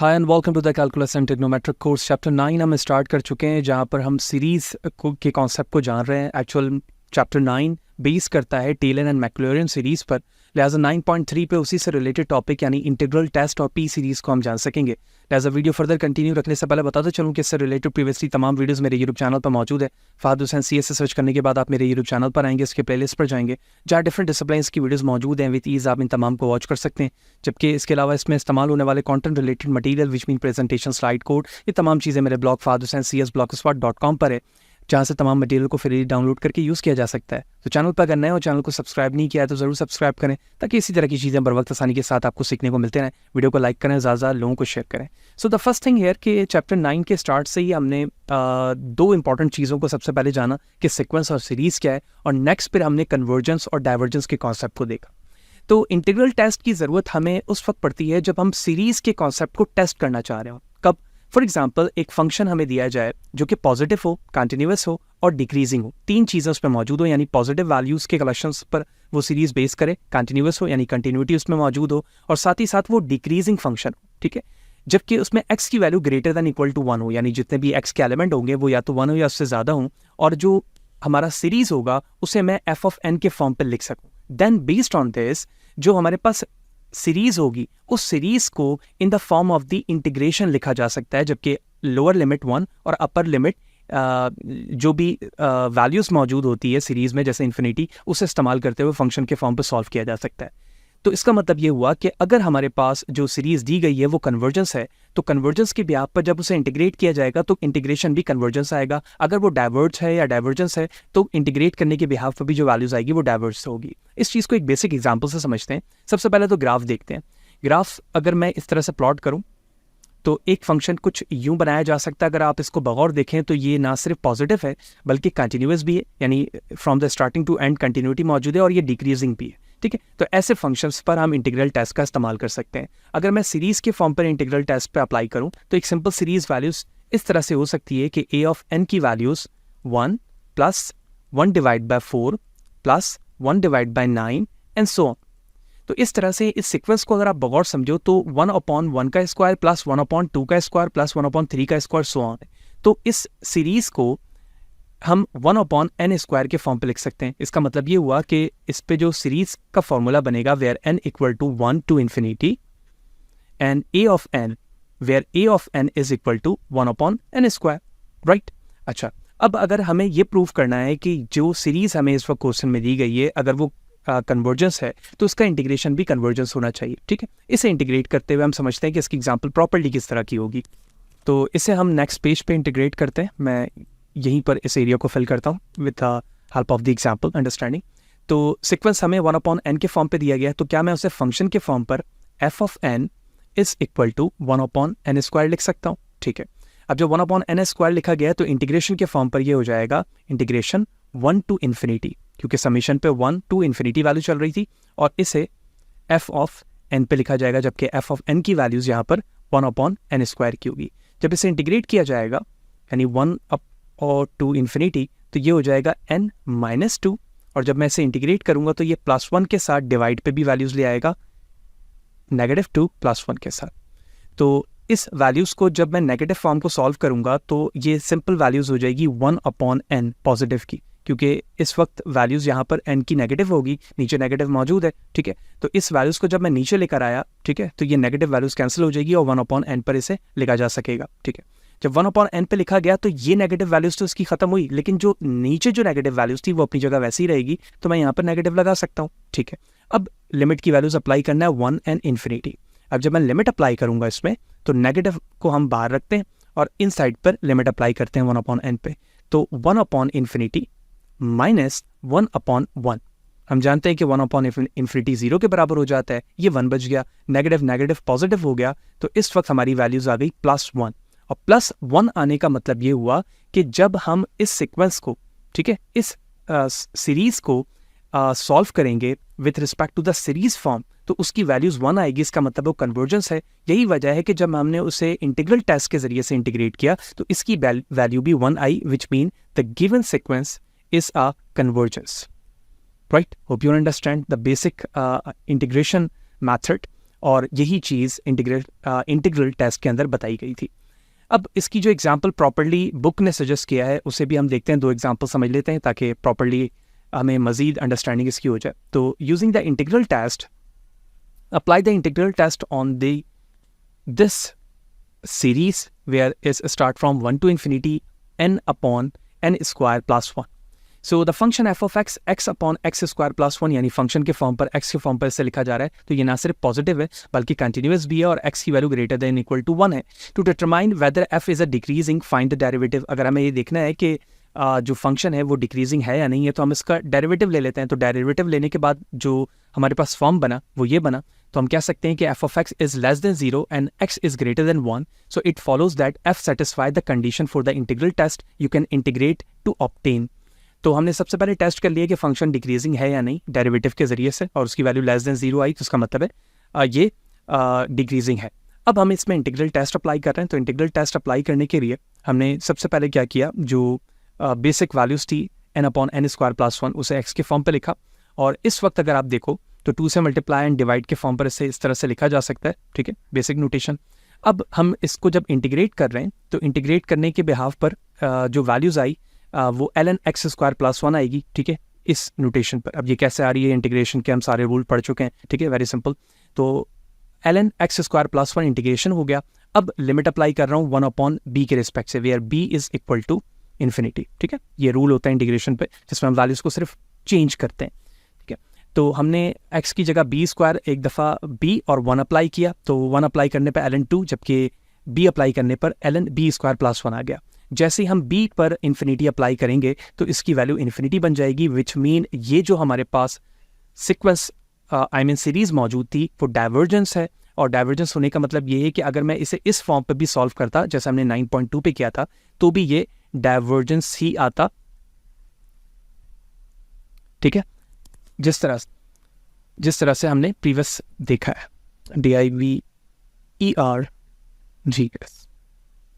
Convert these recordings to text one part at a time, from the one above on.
Hi and welcome to the calculus and trigonometric course chapter 9 हम start कर चुके हैं, जहां पर हम सीरीज के कॉन्सेप्ट को जान रहे हैं। एक्चुअल चैप्टर 9 बेस करता है टेलर एंड मैक्लॉरिन सीरीज पर, लिहाजा 9.3 पे उसी से रिलेटेड टॉपिक यानी इंटीग्रल टेस्ट और पी सीरीज को हम जान सकेंगे। लिहाजा वीडियो फर्दर कंटिन्यू रखने से पहले बताते चलूँ कि इससे रिलेटेड प्रीवियसली तमाम वीडियोस मेरे यूट्यूब चैनल पर मौजूद है। फहद हुसैन सी से सर्च करने के बाद आप मेरे यूट्यूब चैनल पर आएंगे, इसके प्लेलिस्ट पर जाएंगे जहाँ डिफरेंट डिसिप्लिन्स की वीडियोस मौजूद हैं। विद ईज आप इन तमाम को वॉच कर सकते हैं। जबकि इसके अलावा इसमें इस्तेमाल होने वाले content related material which mean presentation, slide code, ये तमाम चीज़ें मेरे ब्लॉग fahadhusaincs.blogspot.com पर है, जहाँ से तमाम मटेरियल को फ्री डाउनलोड करके यूज़ किया जा सकता है। तो चैनल पर अगर नए हो, चैनल को सब्सक्राइब नहीं किया है तो ज़रूर सब्सक्राइब करें, ताकि इसी तरह की चीज़ें बर वक्त आसानी के साथ आपको सीखने को मिलते रहें। वीडियो को लाइक करें, ज़्यादा लोगों को शेयर करें। So the first thing here कि चैप्टर 9 के स्टार्ट से ही हमने दो इंपॉर्टेंट चीज़ों को सबसे पहले जाना कि सीक्वेंस और सीरीज़ क्या है, और नेक्स्ट फिर हमने कन्वर्जेंस और डाइवर्जेंस के कॉन्सेप्ट को देखा। तो इंटीग्रल टेस्ट की ज़रूरत हमें उस वक्त पड़ती है जब हम सीरीज़ के कॉन्सेप्ट को टेस्ट करना चाह रहे हो। कब? फॉर एग्जाम्पल एक फंक्शन हमें दिया जाए जो कि पॉजिटिव हो, कंटिन्यूअस हो और डिक्रीजिंग हो, तीन चीज़ें उस पर मौजूद हो, यानी पॉजिटिव वैल्यूज़ के कलेक्शंस पर वो सीरीज़ बेस करे, कंटिन्यूअस हो यानी कंटिन्यूटी उसमें मौजूद हो, और साथ ही साथ वो डिक्रीजिंग फंक्शन हो, ठीक है। जबकि उसमें x की value greater than equal to 1 हो, यानी जितने भी x के एलिमेंट होंगे वो या तो 1 हो या उससे ज़्यादा हो, और जो हमारा सीरीज़ होगा उसे मैं f ऑफ n के फॉर्म पर लिख सकूँ। देन बेस्ड ऑन दिस जो हमारे पास सीरीज होगी उस सीरीज को in the form of the integration लिखा जा सकता है, जबकि लोअर लिमिट 1 और अपर लिमिट जो भी वैल्यूज मौजूद होती है सीरीज में, जैसे इन्फिनिटी, उसे इस्तेमाल करते हुए फंक्शन के फॉर्म पर सॉल्व किया जा सकता है। तो इसका मतलब ये हुआ कि अगर हमारे पास जो सीरीज दी गई है वो कन्वर्जेंस है, तो कन्वर्जेंस के ब्याह पर जब उसे इंटीग्रेट किया जाएगा तो इंटीग्रेशन भी कन्वर्जेंस आएगा। अगर वो डाइवर्ज है या डाइवर्जेंस है तो इंटीग्रेट करने के ब्याह पर भी जो वैल्यूज आएगी वो डाइवर्ज होगी। इस चीज़ को एक बेसिक एग्जाम्पल से समझते हैं। सबसे पहले तो ग्राफ देखते हैं। ग्राफ अगर मैं इस तरह से प्लॉट करूँ तो एक फंक्शन कुछ यूं बनाया जा सकता है। अगर आप इसको बगौर देखें तो ये ना सिर्फ पॉजिटिव है बल्कि कंटिन्यूअस भी है, यानी from the starting to end continuity मौजूद है, और ये डिक्रीजिंग भी है, ठीक है। तो ऐसे फंक्शंस पर हम इंटीग्रल टेस्ट का इस्तेमाल कर सकते हैं। अगर मैं सीरीज के फॉर्म पर इंटीग्रल टेस्ट पे अप्लाई करूं तो एक सिंपल सीरीज वैल्यूज इस तरह से हो सकती है कि a ऑफ n की values 1 plus 1 divide by 4 plus 1 divide by 9 and so on. तो इस तरह से इस सीक्वेंस को अगर आप बगौर समझो तो 1/1 का स्क्वायर प्लस 1/2 का स्क्वायर प्लस 1/3 का स्क्वायर सो ऑन है। तो इस सीरीज को हम 1/n स्क्वायर के फॉर्म पे लिख सकते हैं। इसका मतलब ये हुआ कि इस पे जो सीरीज का फॉर्मूला बनेगा where n equal to 1 to infinity and a of n where a of n is equal to 1/n square, right. अच्छा, अब अगर हमें ये प्रूव करना है कि जो सीरीज हमें इस वक्त क्वेश्चन में दी गई है अगर वो कन्वर्जेंस है तो उसका इंटीग्रेशन भी कन्वर्जेंस होना चाहिए, ठीक है। इसे इंटीग्रेट करते हुए हम समझते हैं कि इसकी एग्जांपल प्रॉपर्टी किस तरह की होगी। तो इसे हम नेक्स्ट पेज पे इंटीग्रेट करते हैं। मैं यहीं पर इस एरिया को फिल करता हूँ with the help of the example understanding. तो सीक्वेंस हमें 1/n के फॉर्म पे दिया गया है, तो क्या मैं उसे फंक्शन के फॉर्म पर f of n is equal to 1/n square लिख सकता हूँ, ठीक है। अब जब 1/n स्क्वायर लिखा गया तो इंटीग्रेशन के फॉर्म पर ये हो जाएगा इंटीग्रेशन 1 टू इन्फिनिटी, क्योंकि समीशन पे 1 टू इन्फिनिटी वैल्यू चल रही थी, और इसे f ऑफ n पे लिखा जाएगा, जबकि f ऑफ n की वैल्यूज यहाँ पर 1/n स्क्वायर की होगी। जब इसे इंटीग्रेट किया जाएगा यानी 1 अप और टू इन्फिनिटी, तो ये हो जाएगा n माइनस 2, और जब मैं इसे इंटीग्रेट करूंगा तो ये +1 के साथ डिवाइड पे भी वैल्यूज ले आएगा -2 +1 के साथ। तो इस वैल्यूज को जब मैं नेगेटिव फॉर्म को सॉल्व करूंगा तो ये सिंपल वैल्यूज हो जाएगी 1/n पॉजिटिव की, क्योंकि इस वक्त वैल्यूज यहाँ पर n की नेगेटिव होगी, नीचे नेगेटिव मौजूद है, ठीक है। तो इस वैल्यूज को जब मैं नीचे लेकर आया, ठीक है, तो ये नेगेटिव वैल्यूज कैंसिल हो जाएगी और 1/n पर इसे लिखा जा सकेगा, ठीक है। जब 1/n पे लिखा गया तो ये नेगेटिव वैल्यूज तो इसकी खत्म हुई, लेकिन जो नीचे जो नेगेटिव वैल्यूज थी वो अपनी जगह वैसी ही रहेगी, तो मैं यहाँ पर नेगेटिव लगा सकता हूँ, ठीक है। अब लिमिट की वैल्यूज अप्लाई करना है 1 एंड इन्फिनिटी। अब जब मैं लिमिट अप्लाई करूंगा इसमें तो नेगेटिव को हम बाहर रखते हैं और इन साइड पर लिमिट अप्लाई करते हैं 1/n पे, तो 1/infinity माइनस 1/1। हम जानते हैं कि 1/infinity 0 के बराबर हो जाता है, ये 1 बच गया, नेगेटिव नेगेटिव पॉजिटिव हो गया, तो इस वक्त हमारी वैल्यूज आ गई +1। और +1 आने का मतलब ये हुआ कि जब हम इस सीक्वेंस को, ठीक है, इस सीरीज को सॉल्व करेंगे with respect to the series form तो उसकी वैल्यूज 1 आएगी। इसका मतलब वो कन्वर्जेंस है। यही वजह है कि जब हमने उसे इंटीग्रल टेस्ट के जरिए से इंटीग्रेट किया तो इसकी वैल्यू भी 1 आई, which mean the given sequence is a convergence, right. Hope you understand the basic integration method और यही चीज़ इंटीग्रल टेस्ट के अंदर बताई गई थी। अब इसकी जो एग्जांपल प्रॉपर्ली बुक ने सजेस्ट किया है उसे भी हम देखते हैं, 2 एग्जांपल समझ लेते हैं ताकि प्रॉपर्ली हमें मज़ीद अंडरस्टैंडिंग इसकी हो जाए। तो using the integral test, apply the integral test on this series where is start from 1 to infinity n upon n square plus 1. So the function f of x upon x square plus 1 यानी function के form पर x के form पर इससे लिखा जा रहा है, तो ये ना सिर्फ पॉजिटिव है बल्कि कंटिन्यूअस भी है और x की value greater than equal to 1 है। To determine whether f is a decreasing find the derivative. अगर हमें ये देखना है कि जो फंक्शन है वो डिक्रीजिंग है या नहीं है, तो हम इसका डेरिवेटिव ले लेते हैं। तो डेरिवेटिव लेने के बाद जो हमारे पास फॉर्म बना वो ये बना, तो हम कह सकते हैं कि f of x is less than 0 and x is greater than 1. So it follows that f satisfies the condition for the integral test you can integrate to obtain. तो हमने सबसे पहले टेस्ट कर लिया कि फंक्शन डिक्रीजिंग है या नहीं डेरिवेटिव के जरिए से, और उसकी वैल्यू लेस देन 0 आई, तो उसका मतलब है ये डिक्रीजिंग है। अब हम इसमें इंटीग्रल टेस्ट अप्लाई कर रहे हैं। तो इंटीग्रल टेस्ट अप्लाई करने के लिए हमने सबसे पहले क्या किया, जो बेसिक वैल्यूज थी n upon n square plus 1 उसे x के फॉर्म पर लिखा, और इस वक्त अगर आप देखो तो 2 से मल्टीप्लाई एंड डिवाइड के फॉर्म पर इसे इस तरह से लिखा जा सकता है, ठीक है, बेसिक नोटेशन। अब हम इसको जब इंटीग्रेट कर रहे हैं तो इंटीग्रेट करने के बिहाफ पर जो वैल्यूज आई वो ln x स्क्वायर प्लस 1 आएगी, ठीक है, इस नोटेशन पर। अब ये कैसे आ रही है, इंटीग्रेशन के हम सारे रूल पढ़ चुके हैं, ठीक है, वेरी सिंपल। तो ln x square plus 1 integration हो गया। अब लिमिट अप्लाई कर रहा हूँ 1 अपॉन b के रिस्पेक्ट से, where b is equal to infinity, ठीक है। ये रूल होता है इंटीग्रेशन पे जिसमें हम वैल्यूज को सिर्फ चेंज करते हैं, ठीक है। तो हमने x की जगह b स्क्वायर एक दफ़ा b और 1 अप्लाई किया, तो 1 अप्लाई करने पर ln 2, जबकि b अप्लाई करने पर ln b स्क्वायर प्लस 1 आ गया। जैसे ही हम b पर इन्फिनिटी अप्लाई करेंगे तो इसकी वैल्यू इन्फिनिटी बन जाएगी, विच मीन ये जो हमारे पास सिक्वेंस सीरीज मौजूद थी वो डाइवर्जेंस है। और डाइवर्जेंस होने का मतलब ये है कि अगर मैं इसे इस फॉर्म पर भी सॉल्व करता जैसे हमने 9.2 पे किया था तो भी ये डाइवर्जेंस ही आता, ठीक है, जिस तरह से हमने प्रीवियस देखा है, DIVERGS,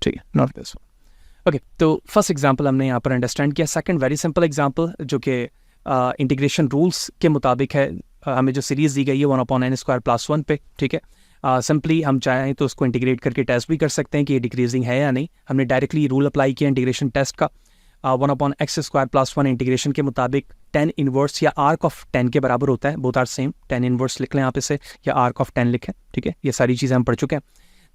ठीक है, नॉट दिस वन। ओके, तो फर्स्ट एग्जांपल हमने यहाँ पर अंडरस्टैंड किया। सेकंड वेरी सिंपल एग्जांपल जो कि इंटीग्रेशन रूल्स के मुताबिक है, हमें जो सीरीज दी गई है 1 अपॉन n स्क्वायर प्लस 1 पे, ठीक है। सिंपली हम चाहें तो उसको इंटीग्रेट करके टेस्ट भी कर सकते हैं कि ये डिक्रीजिंग है या नहीं। हमने डायरेक्टली रूल अप्लाई किया इंटीग्रेशन टेस्ट का, 1 upon x square plus 1 integration के मुताबिक tan इनवर्स या आर्क ऑफ 10 के बराबर होता है, both are same. tan inverse लिख लें आप इसे या आर्क ऑफ 10 लिखें, ठीक है, ये सारी चीज़ें हम पढ़ चुके हैं।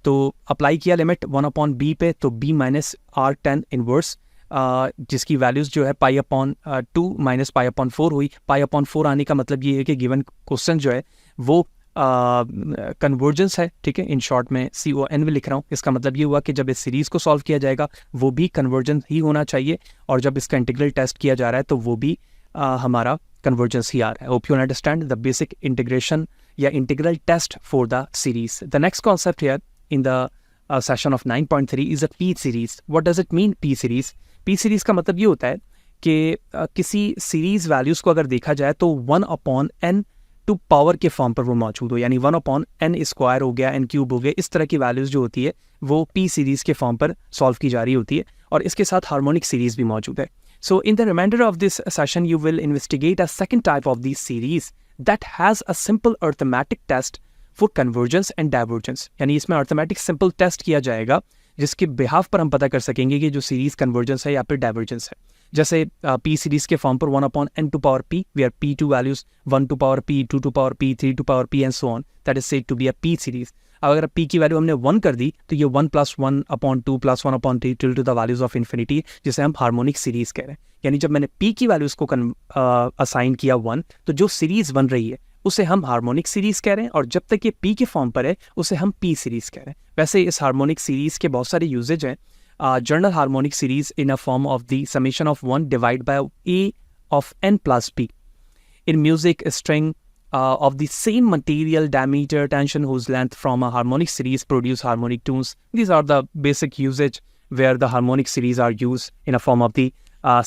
तो अप्लाई किया लिमिट 1 अपॉन b पे, तो b minus R tan inverse जिसकी वैल्यूज़ जो है pi upon 2 minus pi upon 4 हुई। पाई अपॉन 4 आने का मतलब ये है कि गिवन क्वेश्चन जो है वो कन्वर्जेंस है, ठीक है, इन शॉर्ट में CON भी लिख रहा हूँ। इसका मतलब ये हुआ कि जब इस सीरीज़ को सॉल्व किया जाएगा वो भी कन्वर्जेंस ही होना चाहिए, और जब इसका इंटीग्रल टेस्ट किया जा रहा है तो वो भी हमारा कन्वर्जेंस ही आ रहा है। Hope you understand the basic integration या integral test for the series. The next concept here in the session of 9.3 is a P series. What does it mean P series? P series का मतलब ये होता है कि किसी series values को अगर देखा जाए तो 1 अपॉन n टू पावर के फॉर्म पर वो मौजूद हो, यानी 1 अपॉन n स्क्वायर हो गया, n क्यूब हो गया, इस तरह की वैल्यूज़ जो होती है वो P सीरीज़ के फॉर्म पर सॉल्व की जा रही होती है, और इसके साथ हार्मोनिक सीरीज़ भी मौजूद है। So in the reminder of this session you will investigate a second type of this series that has a simple arithmetic test for convergence and divergence. यानी इसमें अर्थमेटिक सिंपल टेस्ट किया जाएगा जिसके behalf पर हम पता कर सकेंगे कि जो सीरीज़ कन्वर्जेंस है या फिर डाइवर्जेंस है। जैसे P सीरीज़ के फॉर्म पर 1 upon n to power p, where p2 values 1 to power p, 2 to power p, 3 to power p and so on, that is said to be a P series. अब अगर p की value हमने 1 कर दी तो ये 1 plus 1 upon 2 plus 1 upon 3 till two the values of infinity, जिसे हम harmonic series कह रहे हैं। यानी जब मैंने p की वैल्यूज को असाइन किया 1, तो जो सीरीज बन रही है उसे हम हार्मोनिक सीरीज कह रहे हैं, और जब तक ये p के फॉर्म पर है उसे हम P सीरीज कह रहे हैं। वैसे इस हार्मोनिक सीरीज के बहुत सारे यूजेज हैं। General harmonic series in a form of the summation of 1 divided by a of n plus p. In music, a string of the same material, diameter, tension, whose length from a harmonic series produce harmonic tunes. These are the basic usage where the harmonic series are used in a form of the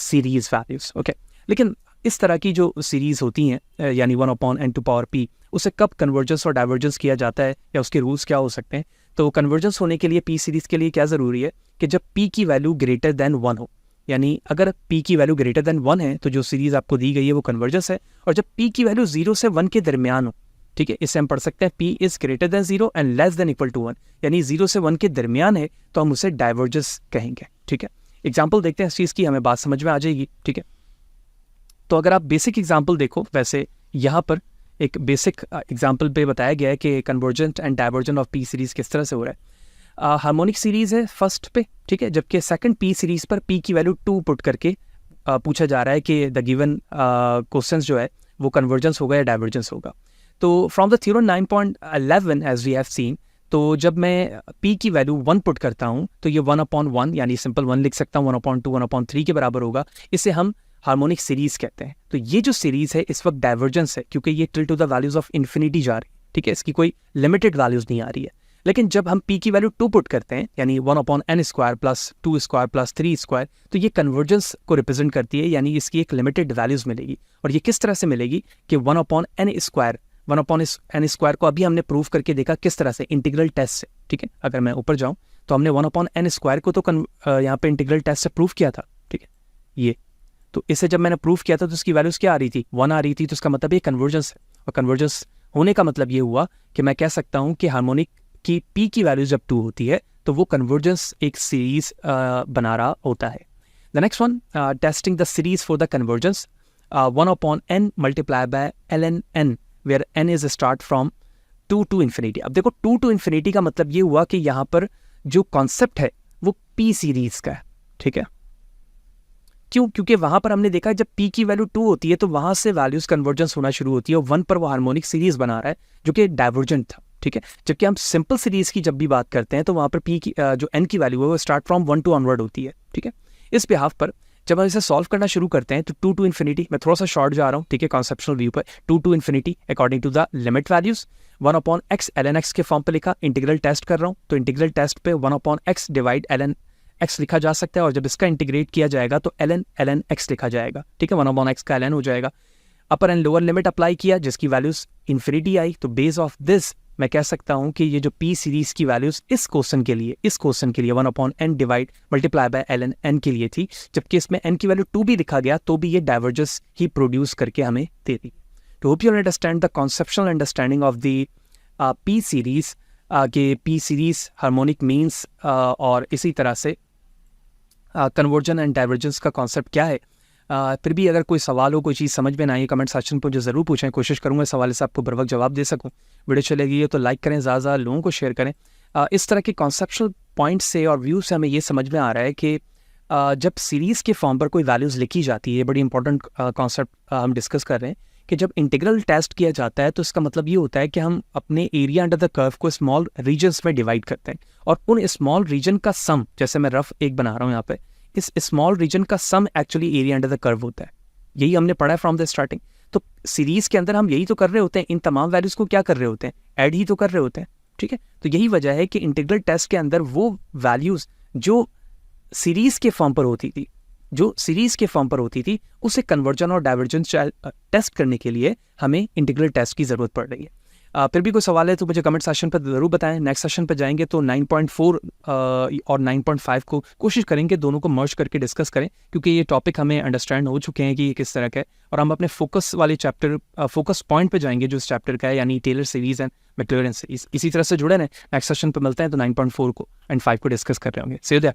series values. Okay. लेकिन इस तरह की जो series होती हैं यानी 1 upon n to power p, उसे कब कन्वर्जेंस और डाइवर्जेंस किया जाता है या उसके रूल्स क्या हो सकते हैं? तो कन्वर्जेंस होने के लिए P सीरीज़ के लिए क्या ज़रूरी है कि जब P की वैल्यू ग्रेटर दैन 1 हो, यानी अगर P की वैल्यू ग्रेटर दैन 1 है तो जो सीरीज़ आपको दी गई है वो कन्वर्जेंस है, और जब P की वैल्यू 0 से 1 के दरमियान हो, ठीक है, इससे हम पढ़ सकते हैं P is greater than 0 and less than equal to 1, यानी 0 से 1 के दरमियान है तो हम उसे डाइवर्जेंस कहेंगे। ठीक है, एग्जाम्पल देखते हैं इस चीज़ की, हमें बात समझ में आ जाएगी। ठीक है, तो अगर आप बेसिक एग्जाम्पल देखो, वैसे यहाँ पर एक बेसिक एग्जाम्पल पे बताया गया है कि convergent and divergent of P series किस तरह से हो रहा है। हार्मोनिक सीरीज है फर्स्ट पे, ठीक है, जबकि सेकंड पी सीरीज पर पी की वैल्यू 2 पुट करके पूछा जा रहा है कि द गिवन क्वेश्चंस जो है वो कन्वर्जेंस होगा या डाइवर्जेंस होगा। तो from the theorem 9.11 as we have seen, तो जब मैं p की वैल्यू 1 पुट करता हूँ तो ये 1/1 यानी सिंपल 1 लिख सकता हूँ, 1/2 1/3 के बराबर होगा। इसे हम हार्मोनिक सीरीज कहते हैं। तो ये जो सीरीज है इस वक्त डाइवर्जेंस है क्योंकि ये till two the values of infinity जा रही है। ठीक है, इसकी कोई लिमिटेड वैल्यूज नहीं आ रही है। लेकिन जब हम p की वैल्यू 2 पुट करते हैं यानी 1/n² प्लस 2² प्लस 3², तो ये कन्वर्जेंस को रिप्रेजेंट करती है, यानी इसकी एक लिमिटेड वैल्यूज मिलेगी। और ये किस तरह से मिलेगी कि 1/n² को अभी हमने प्रूव करके देखा किस तरह से, इंटीग्रल टेस्ट से। ठीक है, अगर मैं ऊपर जाऊं तो हमने 1/n² को तो यहाँ पे इंटीग्रल टेस्ट से प्रूव किया था। ठीक है, ये तो इसे जब मैंने प्रूव किया था तो इसकी वैल्यूज क्या आ रही थी, 1 आ रही थी। तो इसका मतलब ये कन्वर्जेंस है, और कन्वर्जेंस होने का मतलब ये हुआ कि मैं कह सकता हूँ कि हार्मोनिक की p की वैल्यू जब 2 होती है तो वो कन्वर्जेंस एक सीरीज बना रहा होता है। The next one, testing the series for the convergence 1/n multiply by ln n where n is start from 2 to infinity। अब देखो 2 to infinity का मतलब ये हुआ कि यहाँ पर जो कॉन्सेप्ट है वो p सीरीज का है। ठीक है, क्यों? क्योंकि वहां पर हमने देखा जब p की वैल्यू 2 होती है तो वहां से वैल्यूज कन्वर्जेंस होना शुरू होती है और 1 पर वो हार्मोनिक सीरीज बना रहा है जो कि डाइवर्जेंट था। ठीक है, जबकि हम सिंपल सीरीज की जब भी बात करते हैं तो वहां पर p की जो n की वैल्यू है वो स्टार्ट फ्रॉम 1 to ऑनवर्ड होती है। ठीक है, इस बिहाफ पर जब हम इसे सॉल्व करना शुरू करते हैं तो 2 to infinity, मैं थोड़ा सा शॉर्ट जा रहा हूँ, ठीक है, कॉन्सेप्चुअल व्यू पर, 2 to infinity according to the limit values 1/x ln x के फॉर्म पे लिखा, इंटीग्रल टेस्ट कर रहा हूँ तो इंटीग्रल टेस्ट पे 1/x डिवाइड ln x लिखा जा सकता है, और जब इसका इंटीग्रेट किया जाएगा तो ln x लिखा जाएगा। ठीक है, 1/x का ln हो जाएगा। अपर एंड लोअर लिमिट अप्लाई किया जिसकी वैल्यूज इन्फिनिटी आई, तो बेस ऑफ दिस मैं कह सकता हूं कि ये जो p सीरीज की वैल्यूज इस क्वेश्चन के लिए 1/n divide multiply by ln n के लिए थी, जबकि इसमें n की वैल्यू 2 भी लिखा गया तो भी ये डाइवर्जेंस ही प्रोड्यूस करके हमें दे दी। तो hope you understand the conceptual understanding of the p series के p सीरीज हार्मोनिक मीन्स और इसी तरह से कन्वर्जन एंड डाइवर्जेंस का कॉन्सेप्ट क्या है। फिर भी अगर कोई सवाल हो, कोई चीज़ समझ में ना आई, कमेंट सेक्शन पर जो ज़रूर पूछें, कोशिश करूँगा सवाल से आपको बर वक्त जवाब दे सकूँ। वीडियो चलेगी तो लाइक करें, ज़्यादा लोगों को शेयर करें। इस तरह के कॉन्सेप्चुअल पॉइंट से और व्यू से हमें ये समझ में आ रहा है कि जब सीरीज़ के फॉर्म पर कोई वैल्यूज़ लिखी जाती है, बड़ी इंपॉर्टेंट कॉन्सेप्ट हम डिस्कस कर रहे हैं कि जब इंटीग्रल टेस्ट किया जाता है तो इसका मतलब ये होता है कि हम अपने एरिया अंडर द कर्व को स्मॉल रीजन्स में डिवाइड करते हैं, और उन स्मॉल रीजन का सम, जैसे मैं रफ एक बना रहा हूँ यहाँ पे, इस स्मॉल रीजन का sum actually area under the curve होता है। यही हमने पढ़ा है फ्रॉम द स्टार्टिंग। तो सीरीज के अंदर हम यही तो कर रहे होते हैं, इन तमाम वैल्यूज को क्या कर रहे होते हैं, ऐड ही तो कर रहे होते हैं। ठीक है, तो यही वजह है कि इंटीग्रल टेस्ट के अंदर वो वैल्यूज जो सीरीज के फॉर्म पर होती थी उसे कन्वर्जन और डाइवर्जेंस टेस्ट करने के लिए हमें इंटीग्रल टेस्ट की जरूरत पड़ रही है। फिर भी कोई सवाल है तो मुझे कमेंट सेक्शन पर ज़रूर बताएं। नेक्स्ट सेशन पर जाएंगे तो 9.4 और 9.5 को कोशिश करेंगे दोनों को मर्ज करके डिस्कस करें, क्योंकि ये टॉपिक हमें अंडरस्टैंड हो चुके हैं कि ये किस तरह का है, और हम अपने फोकस वाले चैप्टर फोकस पॉइंट पे जाएंगे जो इस चैप्टर का है, यानी Taylor series and Maclaurin series. इसी तरह से जुड़े रहें। नेक्स्ट सेशन पर मिलते हैं तो 9.4 को एंड 5 को डिस्कस कर रहे होंगे। सी यू देयर।